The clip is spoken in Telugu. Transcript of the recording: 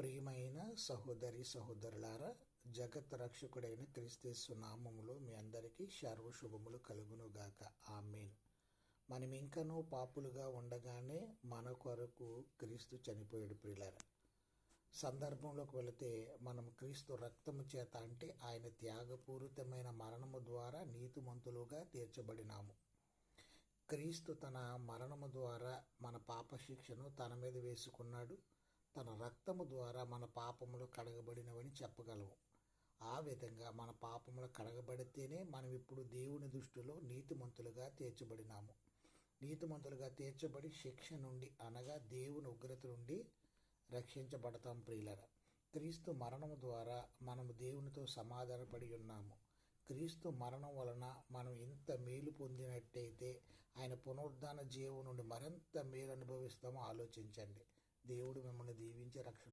ప్రియమైన సహోదరి సహోదరులారా, జగత్ రక్షకుడైన క్రీస్తు నామములో మీ అందరికీ సర్వశుభములు కలుగునుగాక. ఆమేన్. మనం ఇంకనూ పాపులుగా ఉండగానే మన కొరకు క్రీస్తు చనిపోయాడు. ప్రియులారా, సందర్భంలోకి వెళితే మనం క్రీస్తు రక్తము చేత, అంటే ఆయన త్యాగపూరితమైన మరణము ద్వారా నీతిమంతులుగా తీర్చబడినాము. క్రీస్తు తన మరణము ద్వారా మన పాప శిక్షను తన మీద వేసుకున్నాడు. తన రక్తము ద్వారా మన పాపములు కడగబడినవని చెప్పగలము. ఆ విధంగా మన పాపములు కడగబడితేనే మనం ఇప్పుడు దేవుని దృష్టిలో నీతిమంతులుగా తీర్చబడినాము. నీతిమంతులుగా తీర్చబడి శిక్ష నుండి, అనగా దేవుని ఉగ్రత నుండి రక్షించబడతాం. ప్రియులరా, క్రీస్తు మరణము ద్వారా మనము దేవునితో సమాధానపడి ఉన్నాము. క్రీస్తు మరణం వలన మనం ఇంత మేలు పొందినట్టయితే ఆయన పునరుద్ధాన జీవం నుండి మరింత మేలు అనుభవిస్తామో ఆలోచించండి. దేవుడు మిమ్మల్ని దీవించి రక్షణ